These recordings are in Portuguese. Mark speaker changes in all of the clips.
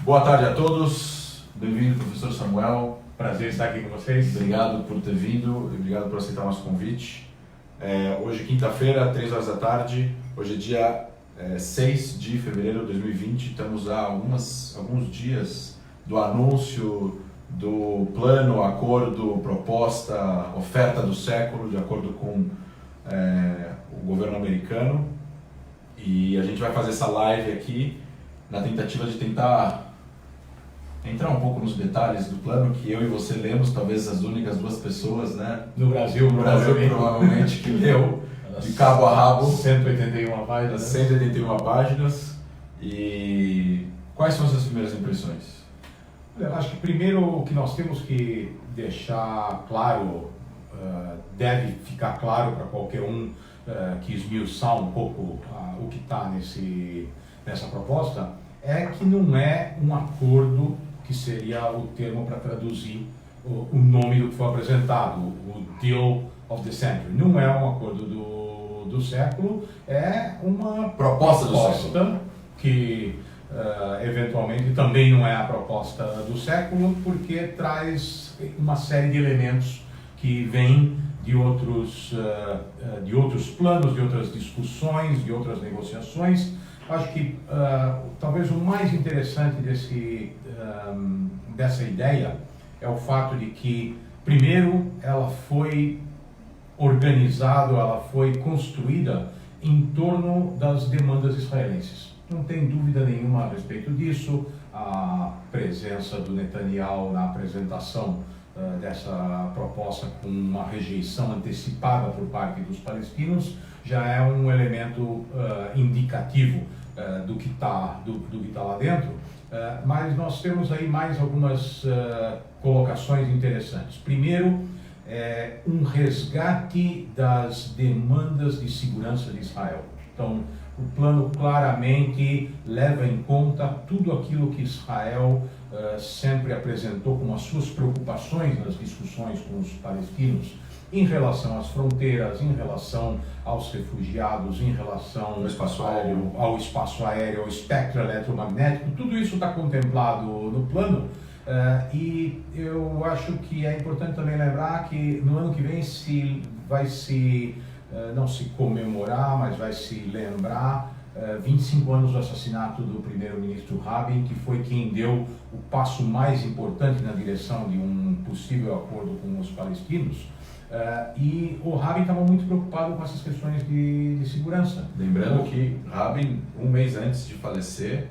Speaker 1: Boa tarde a todos, bem-vindo, professor Samuel.
Speaker 2: Prazer estar aqui com vocês.
Speaker 1: Obrigado por ter vindo, obrigado por aceitar o nosso convite. Hoje é quinta-feira, 3 horas da tarde, hoje é dia 6 de fevereiro de 2020, estamos a alguns dias do anúncio do plano, acordo, proposta, oferta do século, de acordo com o governo americano. E a gente vai fazer essa live aqui na tentativa de tentar entrar um pouco nos detalhes do plano que eu e você lemos, talvez as únicas duas pessoas, né?
Speaker 2: No Brasil
Speaker 1: provavelmente que leu de cabo a rabo.
Speaker 2: 181 páginas.
Speaker 1: 181 páginas. E quais são as suas primeiras impressões?
Speaker 2: Eu acho que primeiro o que nós temos que deixar claro, deve ficar claro para qualquer um que esmiuçar um pouco o que está nessa proposta, é que não é um acordo que seria o termo para traduzir o nome do que foi apresentado, o Deal of the Century. Não é um acordo do século, é uma
Speaker 1: proposta do século.
Speaker 2: Que eventualmente também não é a proposta do século, porque traz uma série de elementos que vêm de outros planos, de outras discussões, de outras negociações. Acho que talvez o mais interessante dessa ideia é o fato de que, primeiro, ela foi organizada, ela foi construída em torno das demandas israelenses. Não tem dúvida nenhuma a respeito disso. A presença do Netanyahu na apresentação dessa proposta com uma rejeição antecipada por parte dos palestinos já é um elemento indicativo do que está lá dentro, mas nós temos aí mais algumas colocações interessantes. Primeiro, um resgate das demandas de segurança de Israel. Então, o plano claramente leva em conta tudo aquilo que Israel sempre apresentou como as suas preocupações nas discussões com os palestinos, em relação às fronteiras, em relação aos refugiados, em relação ao espaço aéreo, ao espectro eletromagnético. Tudo isso está contemplado no plano. E eu acho que é importante também lembrar que no ano que vem não se comemorar, mas vai se lembrar 25 anos do assassinato do primeiro-ministro Rabin, que foi quem deu o passo mais importante na direção de um possível acordo com os palestinos. E o Rabin estava muito preocupado com essas questões de segurança.
Speaker 1: Lembrando que Rabin, um mês antes de falecer,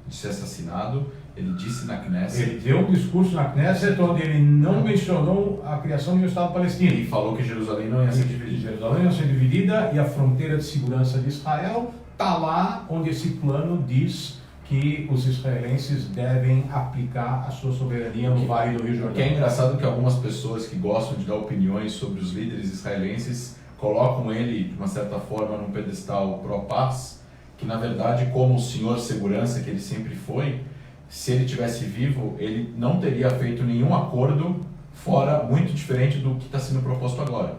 Speaker 1: de ser assassinado, ele disse na Knesset...
Speaker 2: Ele deu um discurso na Knesset onde ele não mencionou a criação de um Estado palestino.
Speaker 1: Ele falou que Jerusalém não ia ser dividida.
Speaker 2: Jerusalém não ia ser dividida e a fronteira de segurança de Israel está lá onde esse plano diz que os israelenses devem aplicar a sua soberania no Vale do Rio Jordão.
Speaker 1: Que é engraçado que algumas pessoas que gostam de dar opiniões sobre os líderes israelenses colocam ele, de uma certa forma, num pedestal pró-paz, que na verdade, como o senhor segurança que ele sempre foi, se ele tivesse vivo, ele não teria feito nenhum acordo fora, muito diferente do que está sendo proposto agora.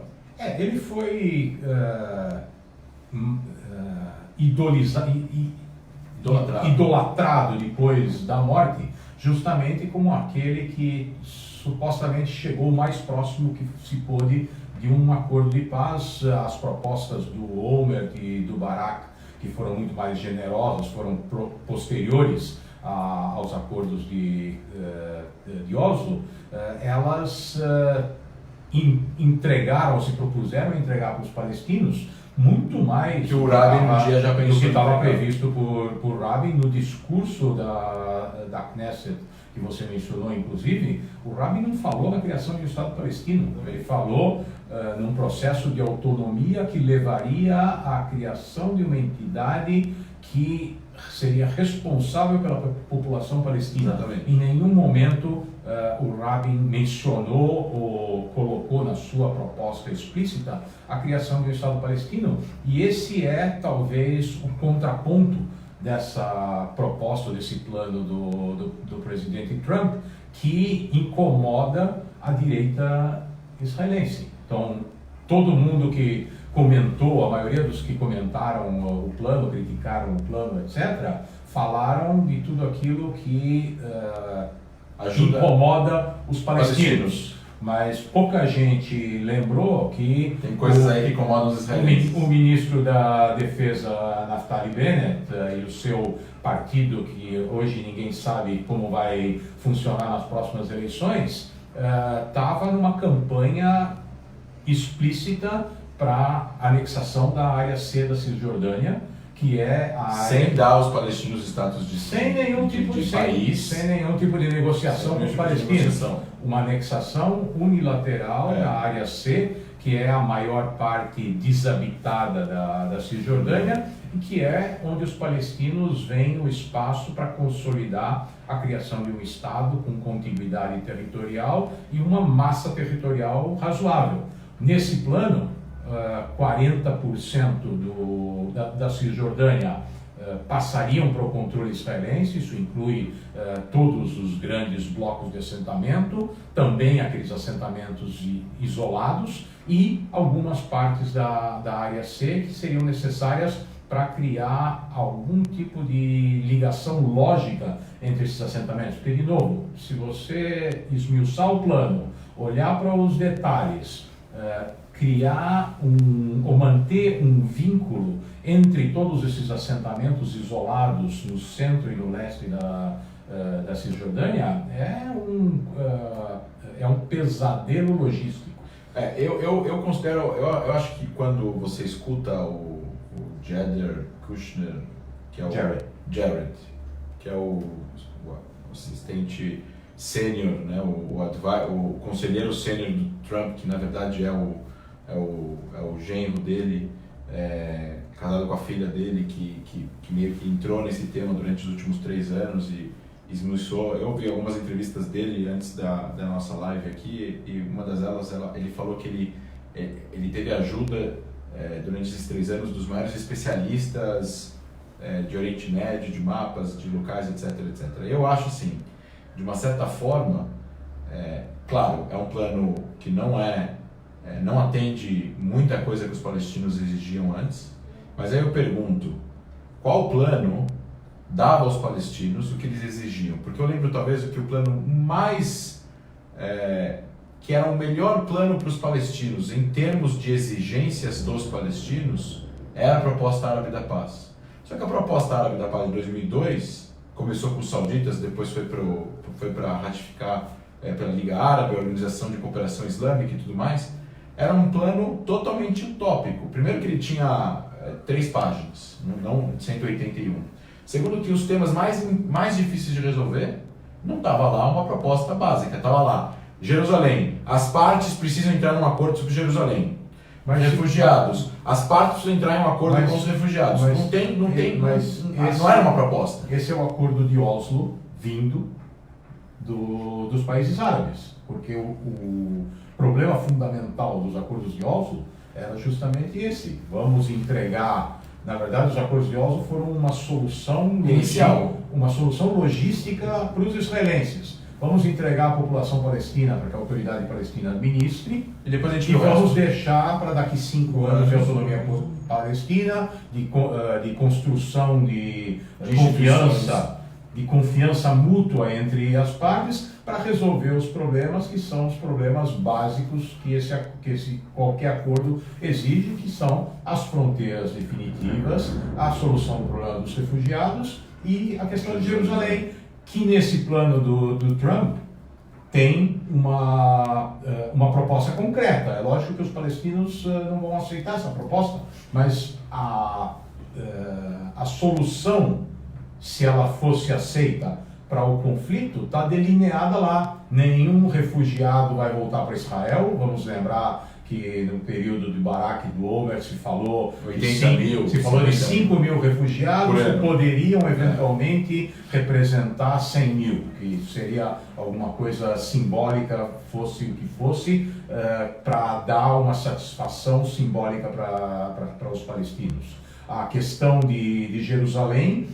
Speaker 2: Ele foi idolatrado depois da morte, justamente como aquele que supostamente chegou mais próximo que se pôde de um acordo de paz. As propostas do Olmert e do Barak, que foram muito mais generosas, foram posteriores aos acordos de Oslo, elas se propuseram a entregar para os palestinos muito mais
Speaker 1: que o Rabin um dia já pensou
Speaker 2: do que estava previsto por Rabin no discurso da Knesset, que você mencionou. Inclusive, o Rabin não falou na criação de um Estado palestino, ele falou num processo de autonomia que levaria à criação de uma entidade que seria responsável pela população palestina.
Speaker 1: Exatamente.
Speaker 2: Em nenhum momento o Rabin mencionou ou colocou na sua proposta explícita a criação de um Estado palestino, e esse é talvez o contraponto dessa proposta, desse plano do presidente Trump, que incomoda a direita israelense. Então, todo mundo que comentou, a maioria dos que comentaram o plano, criticaram o plano, etc., falaram de tudo aquilo que incomoda os palestinos. Mas pouca gente lembrou que
Speaker 1: tem coisas aí que incomodam os israelenses.
Speaker 2: O ministro da Defesa, Naftali Bennett, e o seu partido, que hoje ninguém sabe como vai funcionar nas próximas eleições, estava numa campanha explícita para a anexação da área C da Cisjordânia, que é a área...
Speaker 1: Sem dar aos palestinos status de país.
Speaker 2: Sem nenhum tipo de negociação com os palestinos. Uma anexação unilateral da área C, que é a maior parte desabitada da Cisjordânia, e que é onde os palestinos veem o espaço para consolidar a criação de um Estado com contiguidade territorial e uma massa territorial razoável. Nesse plano, 40% da Cisjordânia passariam para o controle israelense, isso inclui todos os grandes blocos de assentamento, também aqueles assentamentos isolados e algumas partes da área C que seriam necessárias para criar algum tipo de ligação lógica entre esses assentamentos. Porque, de novo, se você esmiuçar o plano, olhar para os detalhes, criar ou manter um vínculo entre todos esses assentamentos isolados no centro e no leste da Cisjordânia é um pesadelo logístico.
Speaker 1: Eu considero, eu acho que quando você escuta o Jared Kushner, que é Jared, que é o assistente sênior, né, o conselheiro sênior do Trump, que na verdade é o genro dele, casado com a filha dele, que meio que entrou nesse tema durante os últimos 3 anos e esmiuçou. Eu vi algumas entrevistas dele antes da nossa live aqui, e uma delas ele falou que ele teve ajuda durante esses 3 anos dos maiores especialistas de Oriente Médio, de mapas, de locais, etc, etc. Eu acho assim, de uma certa forma, claro, é um plano que não atende muita coisa que os palestinos exigiam antes, mas aí eu pergunto, qual plano dava aos palestinos o que eles exigiam? Porque eu lembro talvez que o plano mais, que era o melhor plano para os palestinos em termos de exigências dos palestinos, era a proposta árabe da paz. Só que a proposta árabe da paz de 2002 começou com os sauditas, depois foi para ratificar pela Liga Árabe, a Organização de Cooperação Islâmica e tudo mais. Era um plano totalmente utópico. Primeiro que ele tinha 3 páginas, não 181. Segundo que os temas mais difíceis de resolver, não estava lá uma proposta básica, estava lá Jerusalém, as partes precisam entrar num acordo sobre Jerusalém. Mas refugiados, as partes precisam entrar em um acordo com os refugiados. Não era uma proposta.
Speaker 2: Esse é o acordo de Oslo vindo dos países árabes, porque o problema fundamental dos acordos de Oslo era justamente esse. Vamos entregar, na verdade os acordos de Oslo foram uma solução inicial, uma solução logística para os israelenses. Vamos entregar a população palestina para que a autoridade palestina administre
Speaker 1: e depois a gente
Speaker 2: vamos deixar para daqui 5 anos de autonomia palestina, de construção de confiança mútua entre as partes para resolver os problemas que são os problemas básicos que qualquer acordo exige, que são as fronteiras definitivas, a solução do problema dos refugiados e a questão de Jerusalém, que nesse plano do Trump tem uma proposta concreta. É lógico que os palestinos não vão aceitar essa proposta, mas a solução, se ela fosse aceita para o conflito, está delineada lá. Nenhum refugiado vai voltar para Israel. Vamos lembrar que no período de Barak e do Olmert se falou de 5 mil refugiados que poderiam eventualmente representar 100 mil, que seria alguma coisa simbólica, fosse o que fosse, para dar uma satisfação simbólica para os palestinos. A questão de Jerusalém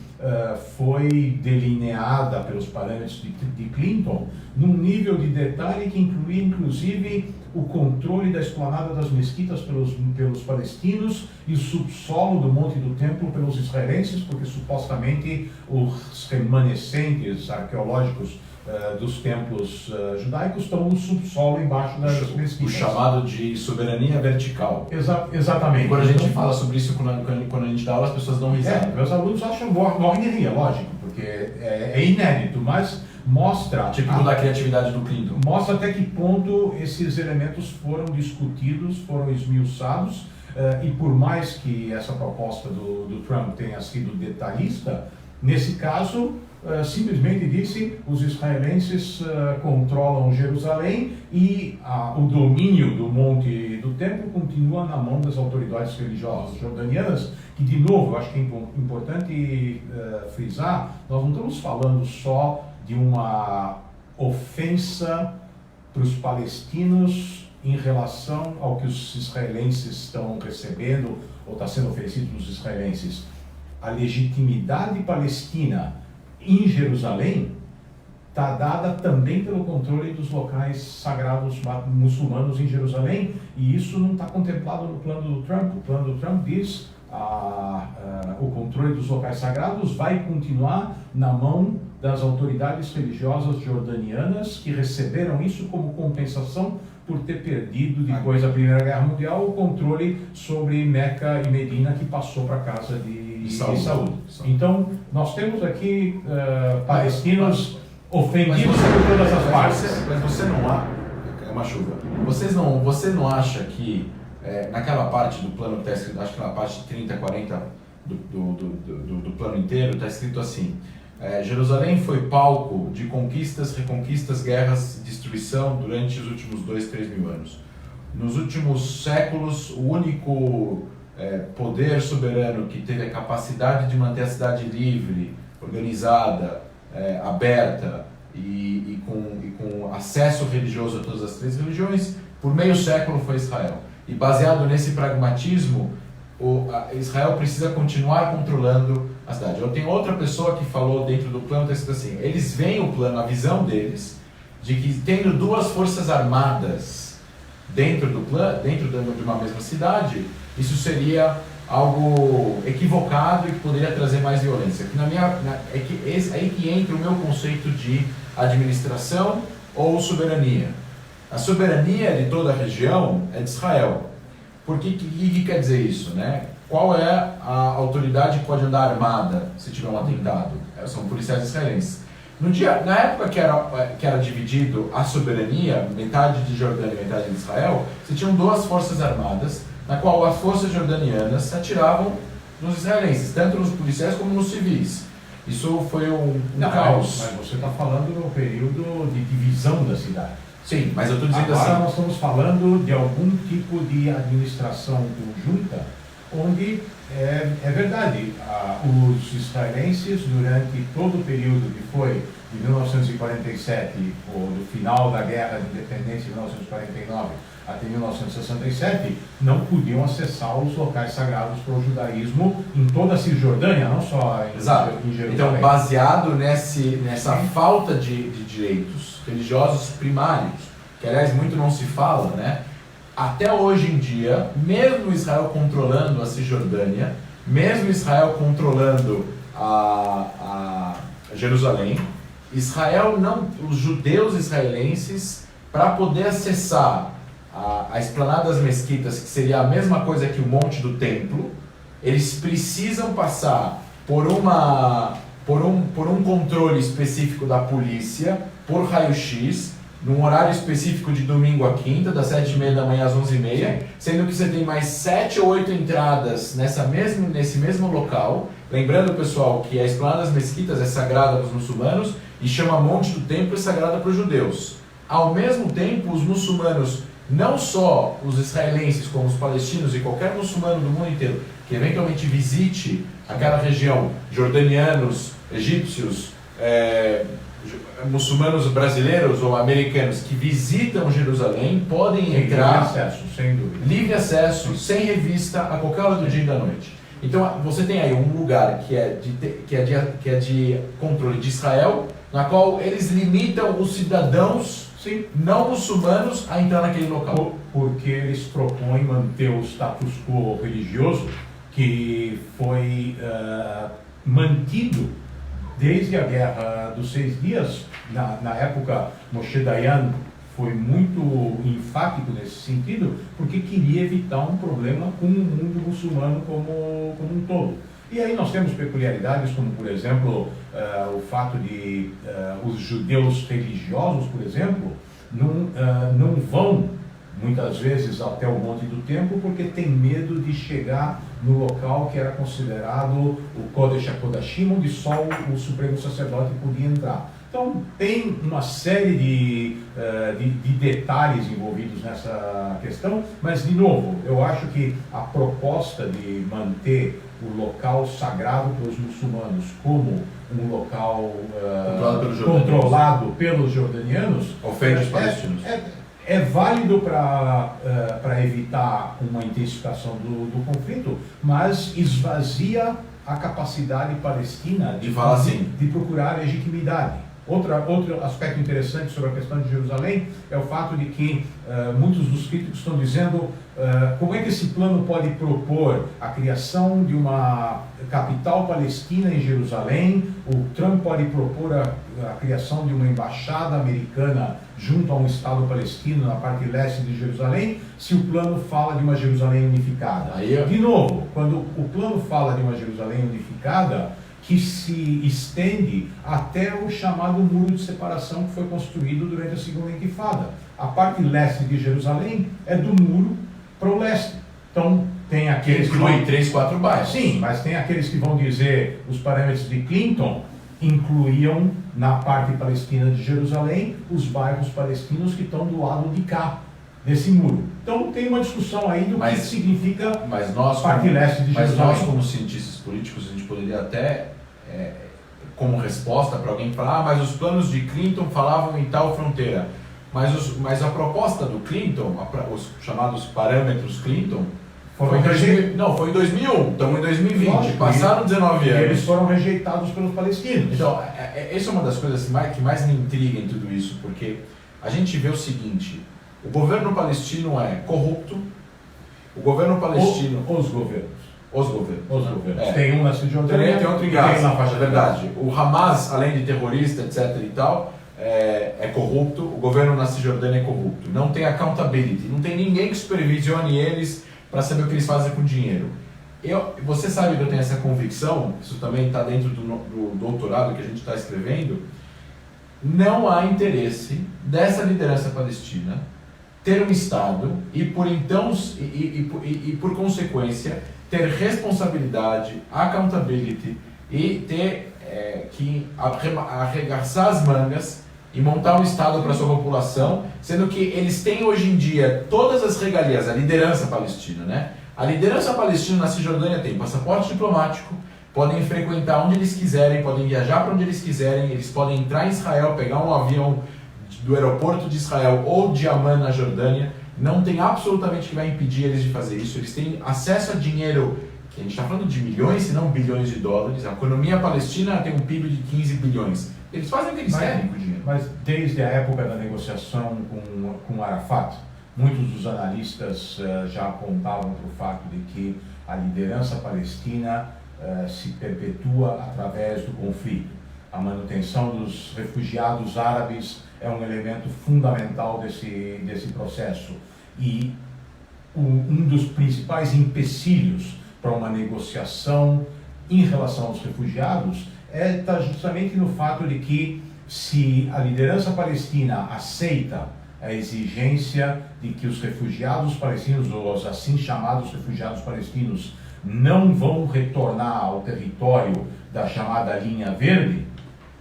Speaker 2: foi delineada pelos parâmetros de Clinton num nível de detalhe que incluía inclusive o controle da esplanada das mesquitas pelos palestinos e o subsolo do Monte do Templo pelos israelenses, porque supostamente os remanescentes arqueológicos dos templos judaicos estão no subsolo embaixo das mesquitas.
Speaker 1: O chamado de soberania vertical.
Speaker 2: Exatamente.
Speaker 1: Quando a gente fala sobre isso, quando a gente dá aula, as pessoas dão risada.
Speaker 2: Meus alunos acham morrem de rir, lógico, porque é inédito, mas mostra...
Speaker 1: Típico da criatividade do Clinton.
Speaker 2: Mostra até que ponto esses elementos foram discutidos, foram esmiuçados, e por mais que essa proposta do Trump tenha sido detalhista, nesse caso, simplesmente disse os israelenses controlam Jerusalém e o domínio do Monte do Templo continua na mão das autoridades religiosas jordanianas, que, de novo, eu acho que é importante frisar, nós não estamos falando só de uma ofensa para os palestinos em relação ao que os israelenses estão recebendo ou está sendo oferecido para os israelenses. A legitimidade palestina em Jerusalém está dada também pelo controle dos locais sagrados muçulmanos em Jerusalém, e isso não está contemplado no plano do Trump. O plano do Trump diz o controle dos locais sagrados vai continuar na mão das autoridades religiosas jordanianas, que receberam isso como compensação por ter perdido, depois da Primeira Guerra Mundial, o controle sobre Meca e Medina, que passou para a casa de Saúde. Então, nós temos aqui palestinos ofendidos por todas as partes.
Speaker 1: Mas você não há... É uma chuva. Você não acha que naquela parte do plano que está escrito, acho que na parte 30, 40 do plano inteiro, está escrito assim: Jerusalém foi palco de conquistas, reconquistas, guerras, destruição durante os últimos 2, 3 mil anos. Nos últimos séculos, o único poder soberano que teve a capacidade de manter a cidade livre, organizada, aberta e com acesso religioso a todas as 3 religiões, por meio século foi Israel. E baseado nesse pragmatismo, Israel precisa continuar controlando a cidade. Eu tenho outra pessoa que falou dentro do plano, está escrito assim: eles veem o plano, a visão deles, de que tendo 2 forças armadas dentro de uma mesma cidade, isso seria algo equivocado e que poderia trazer mais violência. Aí que entra o meu conceito de administração ou soberania. A soberania de toda a região é de Israel. Por que quer dizer isso, né? Qual é a autoridade que pode andar armada se tiver um atentado? São policiais israelenses. Na época que era dividido a soberania, metade de Jordânia e metade de Israel, você tinha 2 forças armadas, na qual as forças jordanianas atiravam nos israelenses, tanto nos policiais como nos civis. Isso foi um caos.
Speaker 2: Mas você está falando no período de divisão da cidade.
Speaker 1: Sim, mas eu estou dizendo
Speaker 2: Agora
Speaker 1: assim...
Speaker 2: nós estamos falando de algum tipo de administração conjunta, onde é verdade, os israelenses, durante todo o período que foi de 1947, ou do final da Guerra de Independência de 1949 até 1967, não podiam acessar os locais sagrados para o judaísmo em toda a Cisjordânia, não só em Jerusalém.
Speaker 1: Então, baseado nessa falta de direitos religiosos primários, que aliás muito não se fala, né? Até hoje em dia, mesmo Israel controlando a Cisjordânia, mesmo Israel controlando a Jerusalém, os judeus israelenses, para poder acessar a esplanada das mesquitas, que seria a mesma coisa que o Monte do Templo, eles precisam passar por um controle específico da polícia, por raio-x, num horário específico de domingo a quinta, das 7h30 da manhã às 11h30, sendo que você tem mais 7 ou 8 entradas nesse mesmo local. Lembrando, pessoal, que a esplanada das mesquitas é sagrada para os muçulmanos e chama Monte do Templo e sagrada para os judeus. Ao mesmo tempo, os muçulmanos, não só os israelenses, como os palestinos e qualquer muçulmano do mundo inteiro que eventualmente visite aquela região, jordanianos, egípcios, muçulmanos brasileiros ou americanos que visitam Jerusalém, podem entrar
Speaker 2: livre acesso, sem dúvida.
Speaker 1: Livre acesso, sem revista, a qualquer hora do dia e da noite. Então você tem aí um lugar que é de controle de Israel, na qual eles limitam os cidadãos
Speaker 2: Sim.
Speaker 1: não muçulmanos a entrar naquele local.
Speaker 2: Porque eles propõem manter o status quo religioso que foi mantido desde a Guerra dos 6 Dias. Na época, Moshe Dayan foi muito enfático nesse sentido, porque queria evitar um problema com o mundo muçulmano como um todo. E aí nós temos peculiaridades como, por exemplo, o fato de os judeus religiosos, por exemplo, não vão muitas vezes até o Monte do Templo porque tem medo de chegar no local que era considerado o Kodesh HaKodashim, onde só o Supremo Sacerdote podia entrar. Então tem uma série de detalhes envolvidos nessa questão, mas de novo, eu acho que a proposta de manter o local sagrado para os muçulmanos como um local controlado pelos jordanianos
Speaker 1: ofende os palestinos.
Speaker 2: É válido para evitar uma intensificação do conflito, mas esvazia a capacidade palestina de procurar legitimidade. Outro aspecto interessante sobre a questão de Jerusalém é o fato de que muitos dos críticos estão dizendo como é que esse plano pode propor a criação de uma capital palestina em Jerusalém, o Trump pode propor a criação de uma embaixada americana junto a um Estado palestino na parte leste de Jerusalém, se o plano fala de uma Jerusalém unificada. De novo, quando o plano fala de uma Jerusalém unificada, que se estende até o chamado muro de separação que foi construído durante a Segunda Intifada. A parte leste de Jerusalém é do muro para o leste. Então, tem aqueles que
Speaker 1: inclui 3, 4 bairros.
Speaker 2: Sim, mas tem aqueles que vão dizer os parâmetros de Clinton incluíam na parte palestina de Jerusalém os bairros palestinos que estão do lado de cá desse muro. Então tem uma discussão aí do que significa parte leste de Jerusalém.
Speaker 1: Mas nós, como cientistas políticos, a gente poderia até, como resposta para alguém falar, mas os planos de Clinton falavam em tal fronteira. Mas a proposta do Clinton, os chamados parâmetros Clinton, foi em 2001, estamos em 2020, lógico, passaram 19 anos.
Speaker 2: Eles foram rejeitados pelos palestinos.
Speaker 1: Então, essa é uma das coisas que mais me intriga em tudo isso, porque a gente vê o seguinte: o governo palestino é corrupto, o governo palestino...
Speaker 2: Os governos.
Speaker 1: Tem
Speaker 2: um na Cisjordânia,
Speaker 1: tem outro em Gaza,
Speaker 2: tem na faixa
Speaker 1: é verdade. O Hamas, além de terrorista, etc. e tal, é corrupto, o governo na Cisjordânia é corrupto. Não tem accountability, não tem ninguém que supervisione eles para saber o que eles fazem com o dinheiro. Você sabe que eu tenho essa convicção, isso também está dentro do doutorado que a gente está escrevendo. Não há interesse dessa liderança palestina ter um Estado e por consequência ter responsabilidade, accountability e ter que arregaçar as mangas e montar um Estado para a sua população, sendo que eles têm hoje em dia todas as regalias, a liderança palestina, né? A liderança palestina na Cisjordânia tem passaporte diplomático, podem frequentar onde eles quiserem, podem viajar para onde eles quiserem, eles podem entrar em Israel, pegar um avião do aeroporto de Israel ou de Amman, na Jordânia, não tem absolutamente que vai impedir eles de fazer isso. Eles têm acesso a dinheiro, que a gente está falando de milhões, se não bilhões de dólares. A economia palestina tem um PIB de 15 bilhões. Eles fazem o que eles querem com o dinheiro.
Speaker 2: Mas desde a época da negociação com Arafat, muitos dos analistas já apontavam para o fato de que a liderança palestina se perpetua através do conflito. A manutenção dos refugiados árabes é um elemento fundamental desse processo. E um dos principais empecilhos para uma negociação em relação aos refugiados está justamente no fato de que, se a liderança palestina aceita a exigência de que os refugiados palestinos, ou os assim chamados refugiados palestinos, não vão retornar ao território da chamada linha verde,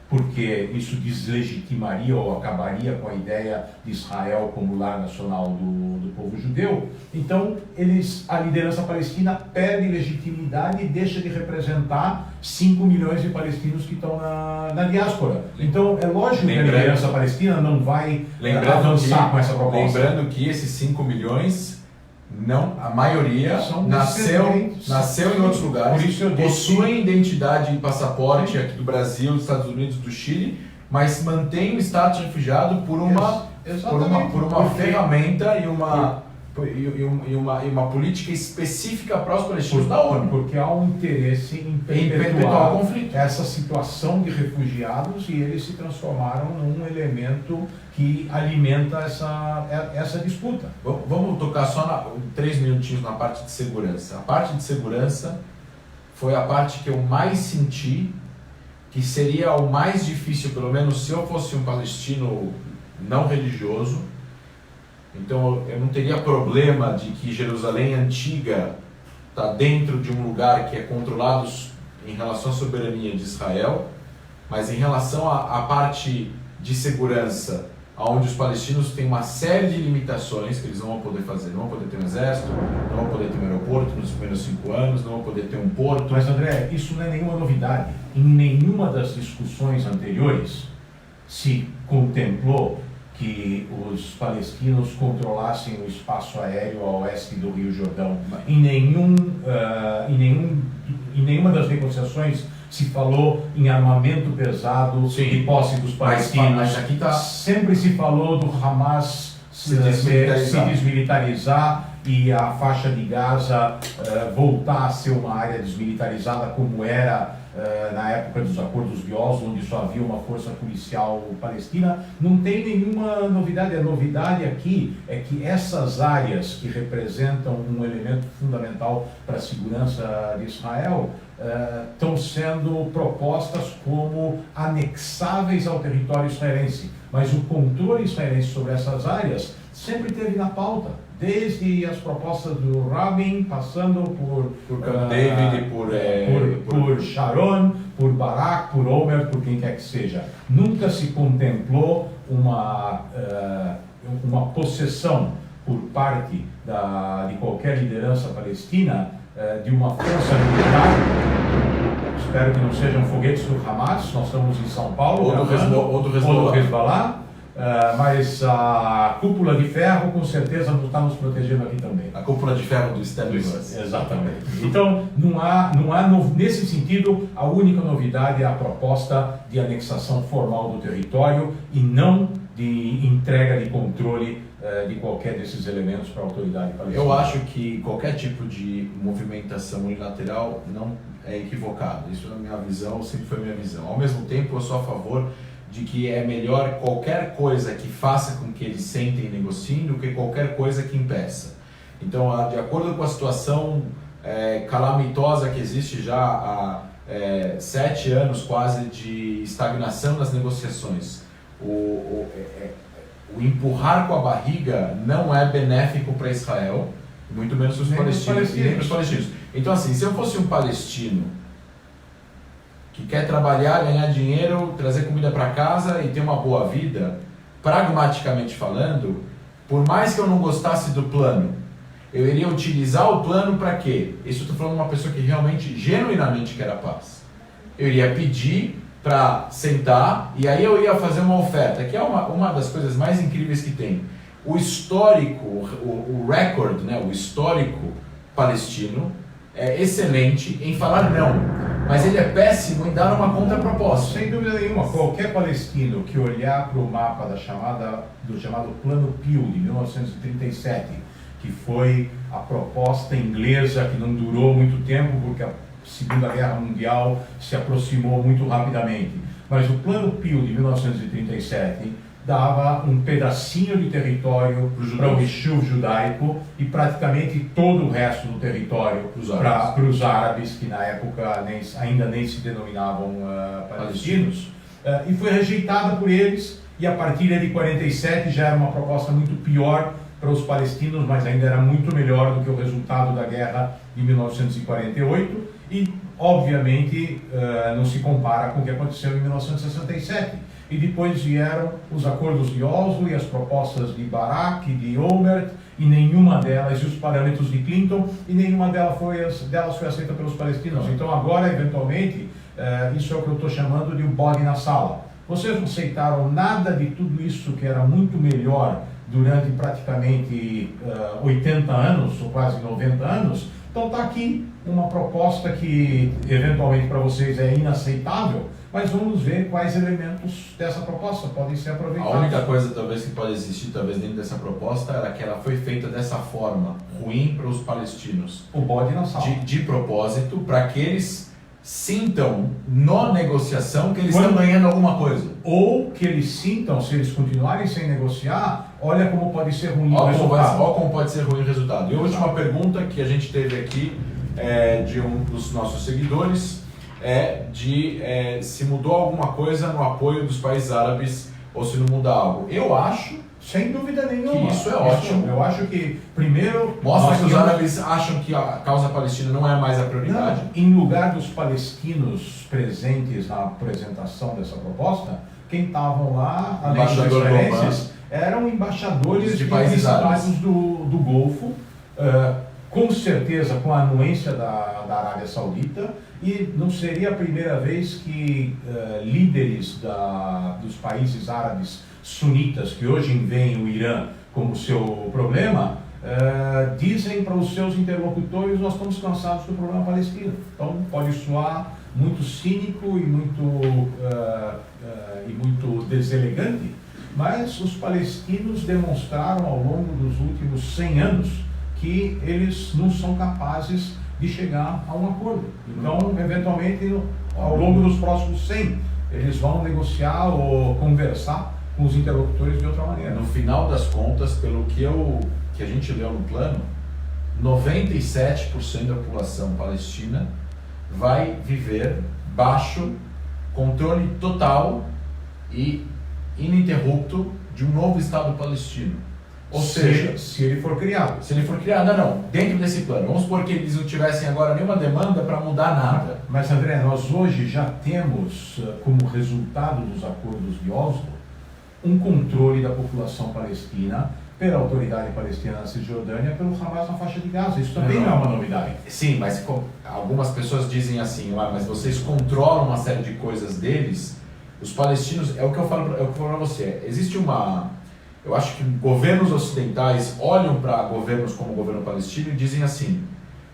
Speaker 2: porque isso deslegitimaria ou acabaria com a ideia de Israel como lar nacional do povo judeu. Então, a liderança palestina perde legitimidade e deixa de representar 5 milhões de palestinos que estão na diáspora. Então, é lógico que a liderança palestina não vai avançar com essa proposta.
Speaker 1: Lembrando que esses 5 milhões... Não, a maioria nasceu em outros lugares, possuem identidade e passaporte aqui do Brasil, dos Estados Unidos, do Chile, mas mantém o status de refugiado por uma por uma ferramenta e uma política específica para os palestinos da ONU.
Speaker 2: Porque há um interesse em perpetuar o conflito. Essa situação de refugiados, e eles se transformaram num elemento que alimenta essa disputa.
Speaker 1: Vamos tocar só 3 minutinhos na parte de segurança. A parte de segurança foi a parte que eu mais senti que seria o mais difícil, pelo menos se eu fosse um palestino não religioso. Então eu não teria problema de que Jerusalém antiga está dentro de um lugar que é controlado em relação à soberania de Israel, mas em relação à parte de segurança, onde os palestinos têm uma série de limitações que eles não vão poder fazer, não vão poder ter um exército, não vão poder ter um aeroporto nos primeiros 5 anos, não vão poder ter um porto.
Speaker 2: Mas André, isso não é nenhuma novidade. Em nenhuma das discussões anteriores se contemplou que os palestinos controlassem o espaço aéreo a oeste do Rio Jordão. Em nenhuma das negociações se falou em armamento pesado de posse dos palestinos.
Speaker 1: Mas aqui
Speaker 2: sempre se falou do Hamas se desmilitarizar e a faixa de Gaza voltar a ser uma área desmilitarizada como era na época dos acordos de Oslo, onde só havia uma força policial palestina. Não tem nenhuma novidade. A novidade aqui é que essas áreas que representam um elemento fundamental para a segurança de Israel estão sendo propostas como anexáveis ao território israelense. Mas o controle israelense sobre essas áreas sempre esteve na pauta, desde as propostas do Rabin, passando por
Speaker 1: Camp David,
Speaker 2: por Sharon, por Barak, por Omer, por quem quer que seja. Nunca se contemplou uma possessão por parte de qualquer liderança palestina de uma força militar. Espero que não sejam foguetes do Hamas. Nós estamos em São Paulo,
Speaker 1: ou do
Speaker 2: Hezbollah. Mas a cúpula de ferro com certeza não está nos protegendo aqui também.
Speaker 1: A cúpula de ferro do Estados.
Speaker 2: Exatamente. Então, nesse sentido, a única novidade é a proposta de anexação formal do território e não de entrega de controle de qualquer desses elementos para a autoridade palestina.
Speaker 1: Eu acho que qualquer tipo de movimentação unilateral não é equivocado. Isso é a minha visão, sempre foi a minha visão. Ao mesmo tempo, eu sou a favor de que é melhor qualquer coisa que faça com que eles sentem e negociem do que qualquer coisa que impeça. Então, de acordo com a situação calamitosa que existe já há 7 anos quase de estagnação nas negociações, o empurrar com a barriga não é benéfico para Israel, muito menos para os palestinos. Então, assim, se eu fosse um palestino que quer trabalhar, ganhar dinheiro, trazer comida para casa e ter uma boa vida, pragmaticamente falando, por mais que eu não gostasse do plano, eu iria utilizar o plano para quê? Isso eu estou falando de uma pessoa que realmente, genuinamente quer a paz. Eu iria pedir para sentar e aí eu ia fazer uma oferta, que é uma das coisas mais incríveis que tem. O histórico, o record, né, o histórico palestino é excelente em falar não, mas ele é péssimo em dar uma contraproposta.
Speaker 2: Sem dúvida nenhuma. Qualquer palestino que olhar para o mapa do chamado Plano Peel de 1937, que foi a proposta inglesa que não durou muito tempo porque a Segunda Guerra Mundial se aproximou muito rapidamente, mas o Plano Peel de 1937 dava um pedacinho de território para o Yishuv judaico e praticamente todo o resto do território para os árabes, que na época ainda nem se denominavam palestinos, e foi rejeitada por eles, e a partir de 47 já era uma proposta muito pior para os palestinos, mas ainda era muito melhor do que o resultado da guerra de 1948 e, obviamente, não se compara com o que aconteceu em 1967. E depois vieram os acordos de Oslo e as propostas de Barak e de Olmert, e nenhuma delas, e os parâmetros de Clinton, e nenhuma delas foi aceita pelos palestinos. Então agora, eventualmente, isso é o que eu estou chamando de um bode na sala. Vocês não aceitaram nada de tudo isso que era muito melhor durante praticamente 80 anos, ou quase 90 anos, então está aqui uma proposta que eventualmente para vocês é inaceitável, mas vamos ver quais elementos dessa proposta podem ser aproveitados.
Speaker 1: A única coisa talvez que pode existir talvez dentro dessa proposta era que ela foi feita dessa forma ruim para os palestinos.
Speaker 2: O bode na sala.
Speaker 1: De propósito, para que eles sintam na negociação que eles estão ganhando alguma coisa.
Speaker 2: Ou que eles sintam, se eles continuarem sem negociar, olha como pode ser ruim o resultado.
Speaker 1: Olha como pode ser ruim o resultado. E a última pergunta que a gente teve aqui de um dos nossos seguidores se mudou alguma coisa no apoio dos países árabes ou se não muda algo. Eu acho,
Speaker 2: sem dúvida nenhuma,
Speaker 1: que isso é ótimo.
Speaker 2: Eu acho que, primeiro...
Speaker 1: Mostra que os árabes acham que a causa palestina não é mais a prioridade.
Speaker 2: Não, em lugar dos palestinos presentes na apresentação dessa proposta, quem estavam lá, além dos israelenses, eram embaixadores de países árabes do Golfo, com certeza com a anuência da Arábia Saudita, e não seria a primeira vez que líderes dos países árabes sunitas, que hoje veem o Irã como seu problema, dizem para os seus interlocutores: nós estamos cansados do problema palestino. Então pode soar muito cínico e muito deselegante, mas os palestinos demonstraram ao longo dos últimos 100 anos que eles não são capazes de chegar a um acordo. Então, eventualmente, ao longo dos próximos 100, eles vão negociar ou conversar com os interlocutores de outra maneira.
Speaker 1: No final das contas, pelo que a gente leu no plano, 97% da população palestina vai viver baixo controle total e ininterrupto de um novo Estado palestino. Ou seja,
Speaker 2: se ele for criado.
Speaker 1: Se ele for criado, não. Dentro desse plano. Vamos supor que eles não tivessem agora nenhuma demanda para mudar nada.
Speaker 2: Mas, André, nós hoje já temos, como resultado dos acordos de Oslo, um controle da população palestina pela autoridade palestina na Cisjordânia, pelo Hamas na faixa de Gaza. Isso também não é uma novidade.
Speaker 1: Sim, mas algumas pessoas dizem assim: mas vocês controlam uma série de coisas deles. Os palestinos, é o que eu falo para você. Existe eu acho que governos ocidentais olham para governos como o governo palestino e dizem assim: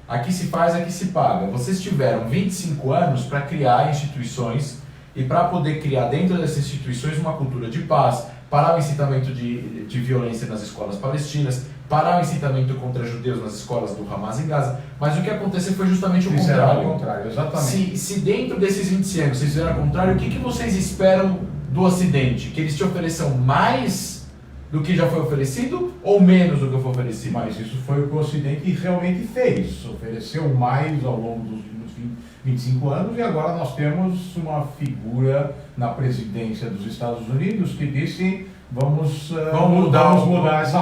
Speaker 1: aqui se faz, aqui se paga. Vocês tiveram 25 anos para criar instituições e para poder criar dentro dessas instituições uma cultura de paz, parar o incitamento de violência nas escolas palestinas, parar o incitamento contra judeus nas escolas do Hamas em Gaza. Mas o que aconteceu foi justamente o contrário.
Speaker 2: O contrário, exatamente.
Speaker 1: Se dentro desses 20 anos vocês fizeram o contrário, o que vocês esperam do Ocidente? Que eles te ofereçam mais do que já foi oferecido ou menos do que foi oferecido?
Speaker 2: Mas isso foi o que o Ocidente realmente fez. Ofereceu mais ao longo dos últimos 25 anos, e agora nós temos uma figura na presidência dos Estados Unidos que disse: vamos mudar essa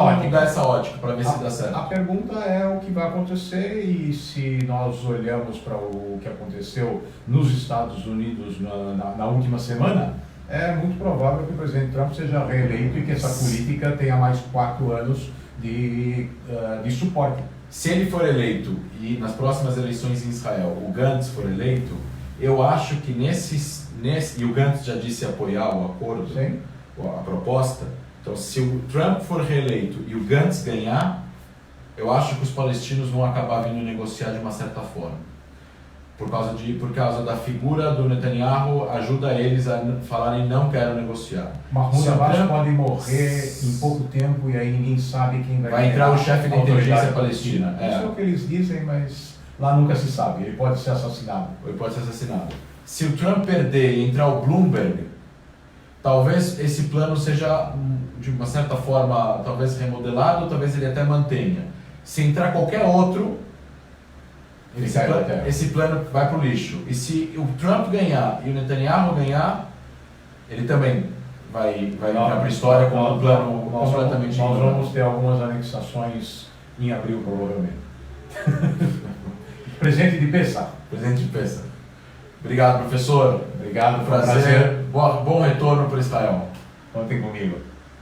Speaker 2: ótica para ver se dá certo. A pergunta é o que vai acontecer, e se nós olhamos para o que aconteceu nos Estados Unidos na última semana, é muito provável que o presidente Trump seja reeleito e que essa política tenha mais 4 anos de suporte.
Speaker 1: Se ele for eleito e nas próximas eleições em Israel o Gantz for eleito, eu acho que e o Gantz já disse apoiar o acordo,
Speaker 2: sim,
Speaker 1: a proposta. Então, se o Trump for reeleito e o Gantz ganhar, eu acho que os palestinos vão acabar vindo negociar de uma certa forma. Por causa da figura do Netanyahu, ajuda eles a falarem: não quero negociar.
Speaker 2: Mahmoud Abbas pode morrer em pouco tempo e aí ninguém sabe quem
Speaker 1: vai entrar o chefe da inteligência palestina.
Speaker 2: Isso é o que eles dizem, mas lá nunca se sabe. Ele pode ser assassinado.
Speaker 1: Se o Trump perder e entrar o Bloomberg, talvez esse plano seja, de uma certa forma, talvez remodelado, talvez ele até mantenha. Se entrar qualquer outro, esse plano vai para o lixo. E se o Trump ganhar e o Netanyahu ganhar, ele também vai entrar para a história como um plano completamente
Speaker 2: Nós vamos ter algumas anexações em abril, provavelmente. Presente de Pessah.
Speaker 1: Obrigado, professor.
Speaker 2: Obrigado,
Speaker 1: prazer. Bom retorno para Israel.
Speaker 2: Contem comigo.